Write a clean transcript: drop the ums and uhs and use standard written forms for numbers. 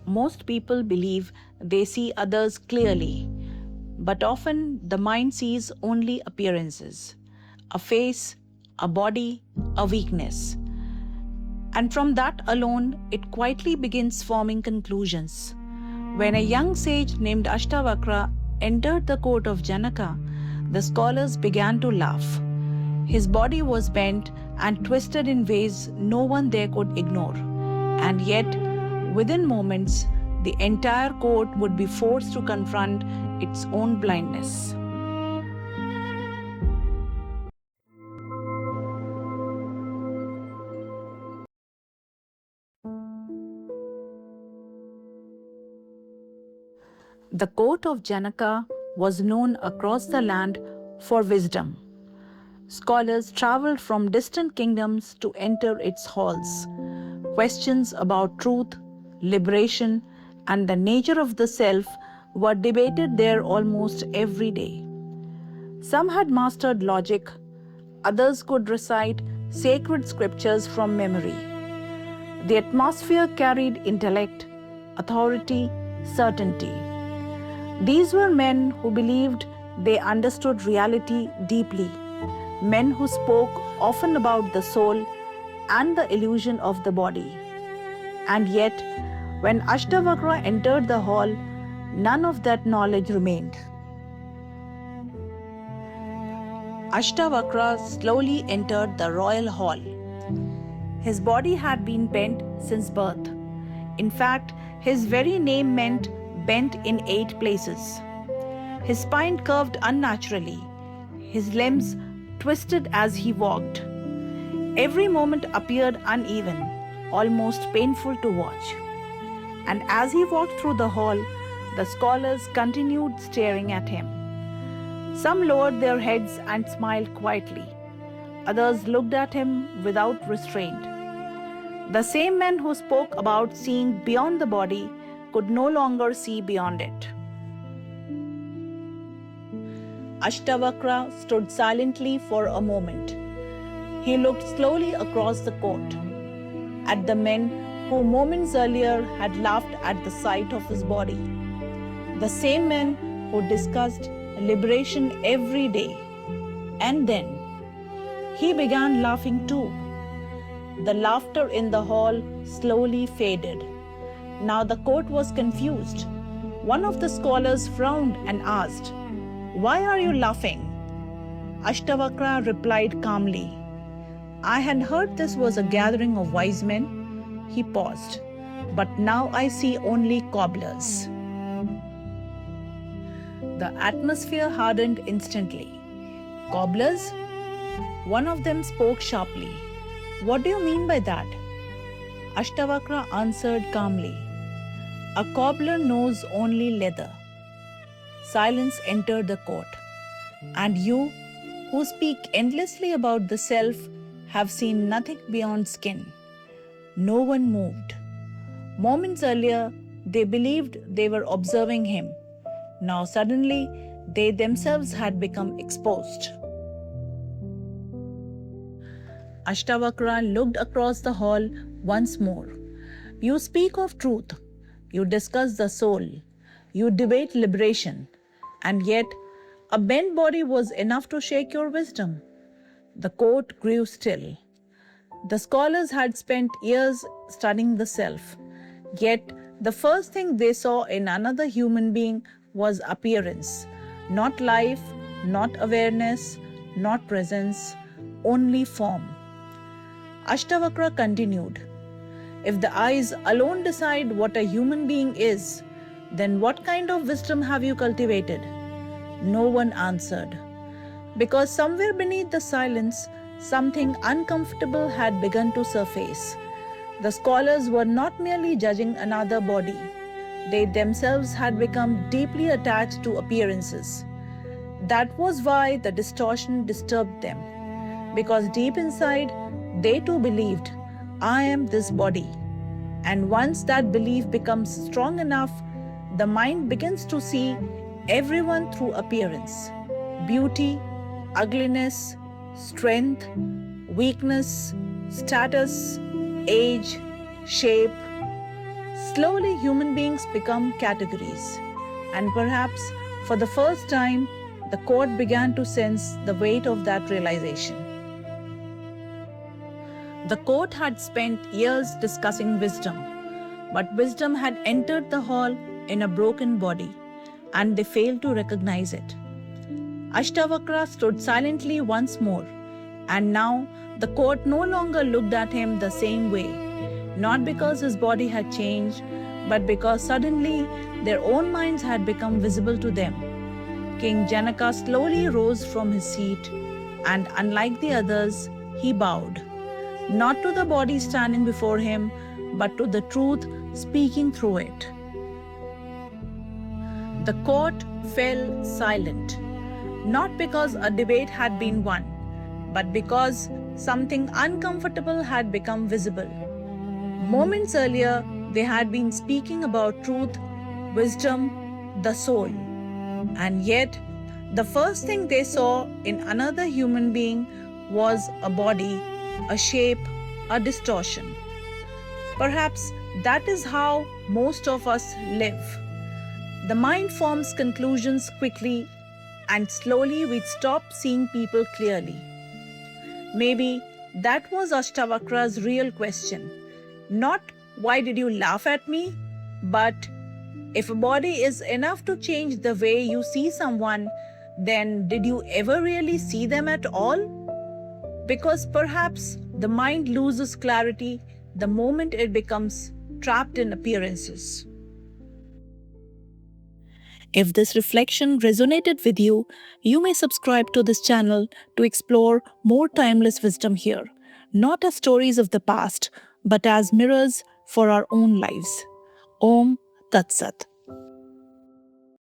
Most people believe they see others clearly, but often the mind sees only appearances, a face, a body, a weakness. And from that alone, it quietly begins forming conclusions. When a young sage named Ashtavakra entered the court of Janaka, the scholars began to laugh. His body was bent and twisted in ways no one there could ignore. And yet, within moments, the entire court would be forced to confront its own blindness. The court of Janaka was known across the land for wisdom. Scholars traveled from distant kingdoms to enter its halls. Questions about truth, liberation, and the nature of the self were debated there almost every day. Some had mastered logic, others could recite sacred scriptures from memory. The atmosphere carried intellect, authority, certainty. These were men who believed they understood reality deeply, men who spoke often about the soul and the illusion of the body. And yet, when Ashtavakra entered the hall, none of that knowledge remained. Ashtavakra slowly entered the royal hall. His body had been bent since birth. In fact, his very name meant bent in 8 places. His spine curved unnaturally, his limbs twisted as he walked. Every moment appeared uneven, almost painful to watch. And as he walked through the hall, the scholars continued staring at him. Some lowered their heads and smiled quietly. Others looked at him without restraint. The same men who spoke about seeing beyond the body could no longer see beyond it. Ashtavakra stood silently for a moment. He looked slowly across the court, at the men who moments earlier had laughed at the sight of his body. The same men who discussed liberation every day. And then, he began laughing too. The laughter in the hall slowly faded. Now the court was confused. One of the scholars frowned and asked, "Why are you laughing?" Ashtavakra replied calmly, "I had heard this was a gathering of wise men." He paused, "But now I see only cobblers." The atmosphere hardened instantly. "Cobblers?" One of them spoke sharply. "What do you mean by that?" Ashtavakra answered calmly, "A cobbler knows only leather." Silence entered the court. "And you, who speak endlessly about the self, have seen nothing beyond skin." No one moved. Moments earlier, they believed they were observing him. Now suddenly, they themselves had become exposed. Ashtavakra looked across the hall once more. "You speak of truth, you discuss the soul, you debate liberation, and yet a bent body was enough to shake your wisdom." The court grew still. The scholars had spent years studying the self, yet the first thing they saw in another human being was appearance, not life, not awareness, not presence, only form. Ashtavakra continued, "If the eyes alone decide what a human being is, then what kind of wisdom have you cultivated?" No one answered, because somewhere beneath the silence, something uncomfortable had begun to surface. The scholars were not merely judging another body. They themselves had become deeply attached to appearances. That was why the distortion disturbed them, because deep inside, they too believed, "I am this body." And once that belief becomes strong enough, the mind begins to see everyone through appearance, beauty, ugliness, strength, weakness, status, age, shape. Slowly, human beings become categories, and perhaps for the first time, the court began to sense the weight of that realization. The court had spent years discussing wisdom, but wisdom had entered the hall in a broken body, and they failed to recognize it. Ashtavakra stood silently once more, and now the court no longer looked at him the same way, not because his body had changed, but because suddenly their own minds had become visible to them. King Janaka slowly rose from his seat, and unlike the others, he bowed, not to the body standing before him, but to the truth speaking through it. The court fell silent, not because a debate had been won, but because something uncomfortable had become visible. Moments earlier, they had been speaking about truth, wisdom, the soul. And yet, the first thing they saw in another human being was a body, a shape, a distortion. Perhaps that is how most of us live. The mind forms conclusions quickly, and slowly we stop seeing people clearly. Maybe that was Ashtavakra's real question. Not, why did you laugh at me? But, if a body is enough to change the way you see someone, then did you ever really see them at all? Because perhaps the mind loses clarity the moment it becomes trapped in appearances. If this reflection resonated with you, you may subscribe to this channel to explore more timeless wisdom here, not as stories of the past, but as mirrors for our own lives. Om Tat Sat.